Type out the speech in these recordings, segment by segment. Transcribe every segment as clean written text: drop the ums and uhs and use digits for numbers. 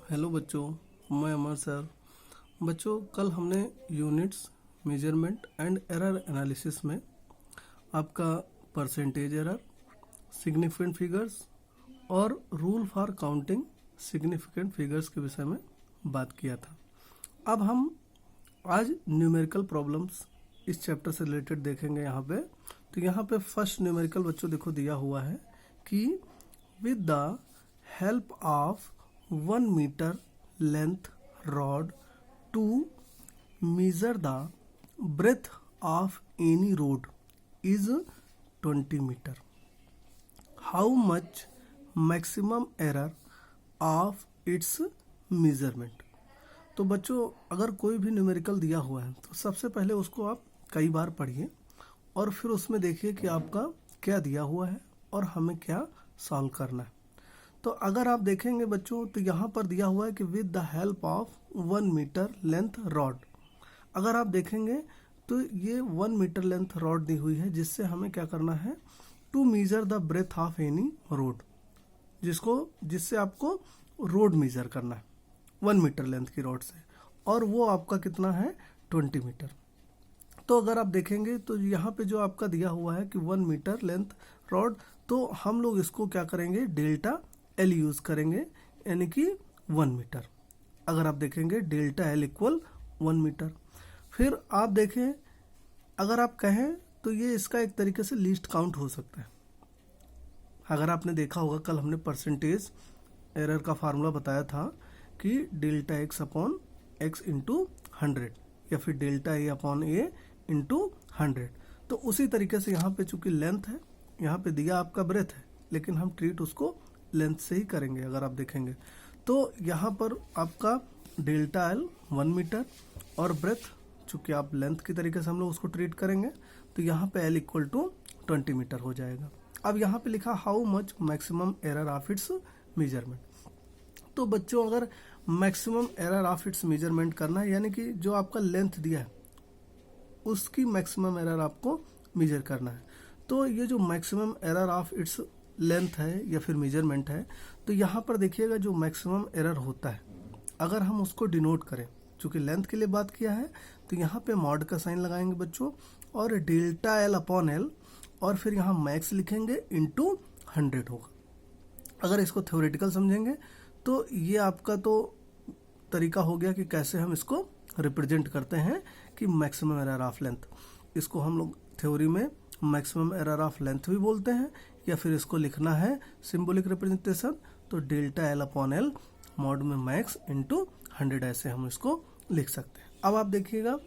Hello बच्चों, मैं अमर sir. बच्चों, कल हमने units, measurement and error analysis में आपका परसेंटेज एरर, सिग्निफिकेंट फिगर्स और rule for counting significant figures के विषय में बात किया था। अब हम आज न्यूमेरिकल प्रॉब्लम्स इस चैप्टर से रिलेटेड देखेंगे। यहाँ पे तो यहाँ पे फर्स्ट न्यूमेरिकल बच्चों देखो दिया हुआ है कि with the help of 1 meter length rod to measure the breadth of any road is 20 meter. How much maximum error of its measurement? तो बच्चों, अगर कोई भी न्यूमेरिकल दिया हुआ है तो सबसे पहले उसको आप कई बार पढ़िए और फिर उसमें देखिए कि आपका क्या दिया हुआ है और हमें क्या सॉल्व करना है। तो अगर आप देखेंगे बच्चों तो यहाँ पर दिया हुआ है कि with the help of 1 meter length rod. अगर आप देखेंगे तो ये 1 meter लेंथ रॉड दी हुई है जिससे हमें क्या करना है, to measure the breadth of any road, जिससे आपको रोड मेजर करना है 1 meter लेंथ की रॉड से, और वो आपका कितना है 20 मीटर। तो अगर आप देखेंगे तो यहाँ पे जो आपका दिया हुआ है कि 1 meter लेंथ रॉड, तो हम लोग इसको क्या करेंगे, डेल्टा एल यूज करेंगे, यानी कि 1 मीटर। अगर आप देखेंगे डेल्टा एल इक्वल 1 मीटर। फिर आप देखें, अगर आप कहें तो ये इसका एक तरीके से लीस्ट काउंट हो सकता है। अगर आपने देखा होगा कल हमने परसेंटेज एरर का फार्मूला बताया था कि delta x upon x into 100 या फिर delta A upon A into 100। तो उसी तरीके से यहाँ पे चूंकि लेंथ है, यहाँ पे दिया आपका ब्रेथ है, लेकिन हम ट्रीट उसको लेंथ से ही करेंगे। अगर आप देखेंगे तो यहाँ पर आपका डेल्टा एल 1 मीटर और ब्रेथ, चूंकि आप लेंथ की तरीके से हम लोग उसको ट्रीट करेंगे, तो यहाँ पे एल इक्वल टू 20 मीटर हो जाएगा। अब यहाँ पे लिखा how much maximum error of it's measurement. तो बच्चों, अगर maximum error of it's measurement करना है, यानी कि जो आपका लेंथ दिया है उसकी मैक्सिमम एरर आपको मेजर करना है। तो ये जो maximum error of its length है या फिर मेजरमेंट है, तो यहाँ पर देखिएगा जो मैक्सिमम एरर होता है, अगर हम उसको डिनोट करें, चूंकि लेंथ के लिए बात किया है, तो यहाँ पे मॉड का साइन लगाएंगे बच्चों, और डेल्टा एल अपॉन एल, और फिर यहाँ मैक्स लिखेंगे इंटू 100 होगा। अगर इसको थ्योरेटिकल समझेंगे तो ये आपका तो तरीका हो गया कि कैसे हम इसको रिप्रेजेंट करते हैं कि मैक्सिमम एरर ऑफ लेंथ। इसको हम लोग थ्योरी में मैक्सिमम एरर ऑफ लेंथ भी बोलते हैं, या फिर इसको लिखना है सिंबॉलिक रिप्रेजेंटेशन, तो delta L upon L mod में मैक्स इंटू 100, ऐसे हम इसको लिख सकते हैं। अब आप देखिएगा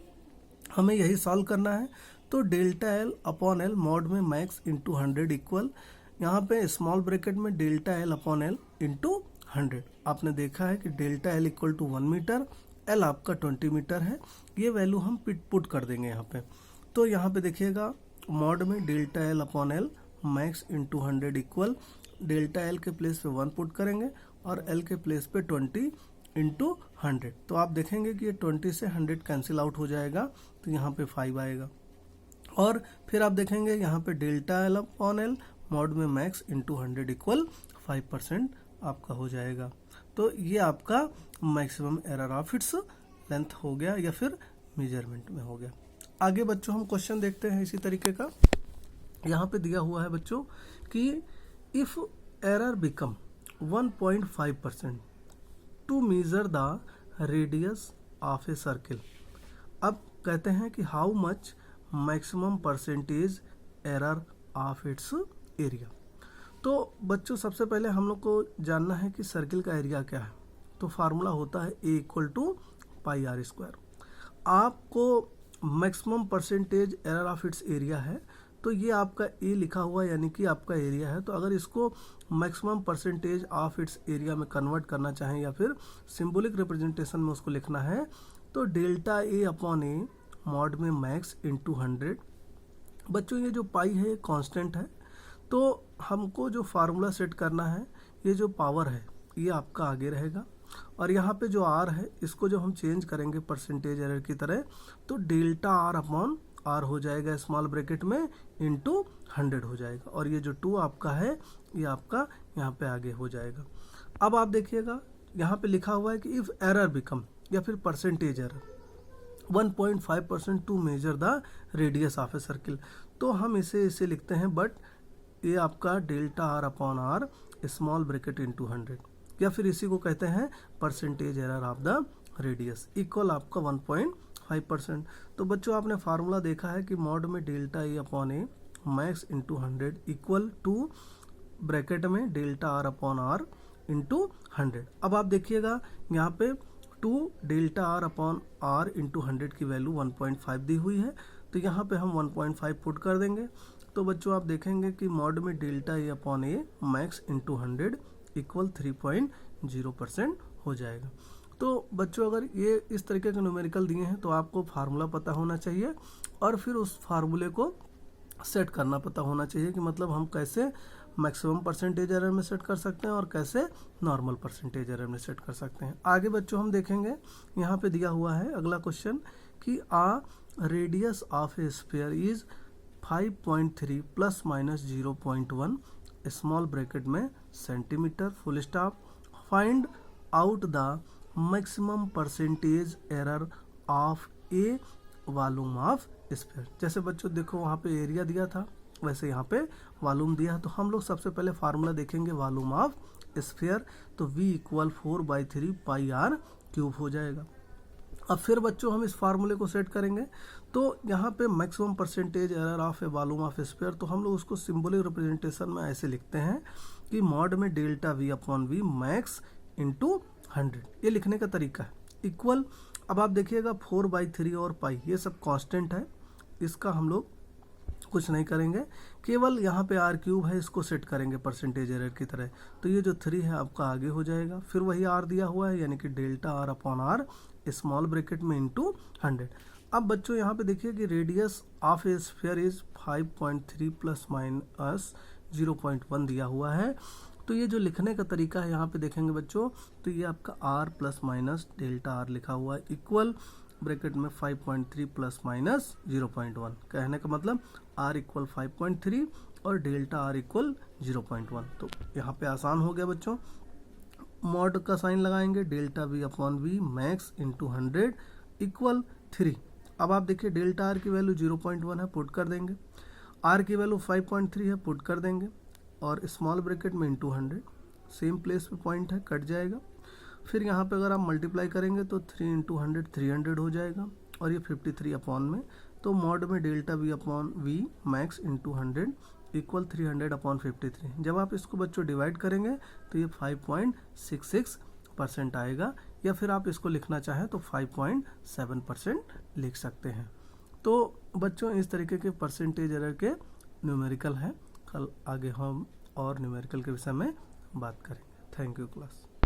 हमें यही सॉल्व करना है, तो delta L upon L mod में मैक्स इंटू 100 इक्वल, यहाँ पे स्मॉल ब्रैकेट में delta L upon L into 100। आपने देखा है कि delta L equal to 1 metre, L आपका 20 मीटर है, ये वैल्यू हम पुट कर देंगे यहाँ पे। तो यहाँ पे देखिएगा मॉड में delta L upon L max into 100 equal, delta L के प्लेस पे 1 पुट करेंगे और एल के प्लेस पे 20 इंटू 100। तो आप देखेंगे कि ये 20 से 100 कैंसिल आउट हो जाएगा, तो यहाँ पे 5 आएगा। और फिर आप देखेंगे यहाँ पे delta L upon L mod में मैक्स इंटू 100 इक्वल 5% आपका हो जाएगा। तो ये आपका maximum error of its length हो गया या फिर मेजरमेंट में हो गया। आगे बच्चों हम क्वेश्चन देखते हैं इसी तरीके का। यहाँ पे दिया हुआ है बच्चों कि if error become 1.5% to measure the radius of a circle. अब कहते हैं कि how much maximum percentage error of its area. तो बच्चों, सबसे पहले हम लोग को जानना है कि सर्किल का एरिया क्या है। तो फार्मूला होता है A equal to pi r square. आपको maximum percentage error of its area है, तो ये आपका ए लिखा हुआ यानी कि आपका एरिया है। तो अगर इसको maximum percentage of its area में कन्वर्ट करना चाहें या फिर सिंबॉलिक रिप्रेजेंटेशन में उसको लिखना है, तो delta A upon A mod में मैक्स इंटू 100। बच्चों, ये जो पाई है ये कांस्टेंट है, तो हमको जो फार्मूला सेट करना है, ये जो पावर है ये आपका आगे रहेगा, और यहाँ पे जो आर है इसको जो हम चेंज करेंगे परसेंटेज एरर की तरह, तो डेल्टा आर अपॉन आर हो जाएगा स्मॉल ब्रैकेट में इंटू 100 हो जाएगा, और ये जो 2 आपका है ये आपका यहाँ पे आगे हो जाएगा। अब आप देखिएगा यहाँ पे लिखा हुआ है कि इफ़ एरर बिकम, या फिर percentage error 1.5% to measure the radius of a circle, तो हम इसे लिखते हैं, बट ये आपका delta are upon R small bracket into 100, या फिर इसी को कहते हैं percentage error of the radius, equal आपका 1.5%। तो बच्चों आपने फार्मूला देखा है कि मॉड में delta A upon A max into 100 equal to bracket में delta are upon r into 100। अब आप देखिएगा यहाँ पे two delta are upon r into 100 की वैल्यू 1.5 दी हुई है, तो यहाँ पे हम 1.5 पुट कर देंगे। तो बच्चों आप देखेंगे कि मॉड में delta A upon A max into 100 equal 3.0% हो जाएगा। तो बच्चों अगर ये इस तरीके के न्यूमेरिकल दिए हैं तो आपको फार्मूला पता होना चाहिए और फिर उस फार्मूले को सेट करना पता होना चाहिए कि मतलब हम कैसे मैक्सिमम परसेंटेज एरर में सेट कर सकते हैं और कैसे नॉर्मल परसेंटेज एरर में सेट कर सकते हैं। आगे बच्चों हम देखेंगे, यहाँ पे दिया हुआ है अगला क्वेश्चन कि a radius of a sphere is 5.3 plus minus 0.1 small bracket में centimetre full stop, find out the maximum percentage error of a volume of sphere. जैसे बच्चों देखो वहाँ पे एरिया दिया था, वैसे यहाँ पे वॉल्यूम दिया है, तो हम लोग सबसे पहले फार्मूला देखेंगे वॉल्यूम ऑफ स्फीयर, तो V equal 4/3 pi R cube हो जाएगा। अब फिर बच्चों हम इस फार्मूले को सेट करेंगे, तो यहाँ पे maximum percentage error of a volume of sphere, तो हम लोग उसको सिंबलिक रिप्रेजेंटेशन में ऐसे लिखते हैं कि मॉड में delta V upon V max into 100, ये लिखने का तरीका है, इक्वल। अब आप देखिएगा 4/3 और पाई ये सब कांस्टेंट है, इसका हम लोग कुछ नहीं करेंगे, केवल यहाँ पे आर क्यूब है इसको सेट करेंगे परसेंटेज एरर की तरह, तो ये जो 3 है आपका आगे हो जाएगा, फिर वही आर दिया हुआ है यानी कि delta are upon R small bracket में इंटू 100। अब बच्चों यहाँ पे देखिए कि radius of a sphere is 5.3 plus minus 0.1 दिया हुआ है, तो ये जो लिखने का तरीका है यहाँ पे देखेंगे बच्चों, तो ये आपका R plus minus delta R लिखा हुआ है, इक्वल ब्रैकेट में 5.3 प्लस माइनस 0.1, कहने का मतलब r इक्वल 5.3 और डेल्टा r इक्वल 0.1। तो यहाँ पे आसान हो गया बच्चों, मॉड का साइन लगाएंगे, delta v upon v max into 100 equal 3। अब आप देखिए डेल्टा r की वैल्यू 0.1 है, पुट कर देंगे, r की वैल्यू 5.3 है, पुट कर देंगे, और स्मॉल ब्रैकेट में इंटू 100, सेम प्लेस पे पॉइंट है, कट जाएगा। फिर यहाँ पे अगर आप मल्टीप्लाई करेंगे तो 3 इंटू 100 300 हो जाएगा, और ये 53 अपॉन में, तो मॉड में delta V upon V max into 100 equal 300 upon 53। जब आप इसको बच्चों डिवाइड करेंगे तो ये 5.66% आएगा, या फिर आप इसको लिखना चाहें तो 5.7% लिख सकते हैं। तो बच्चों इस तरीके के परसेंटेज एरर के न्यूमेरिकल हैं, कल आगे हम और न्यूमेरिकल के विषय में बात करेंगे। Thank you class.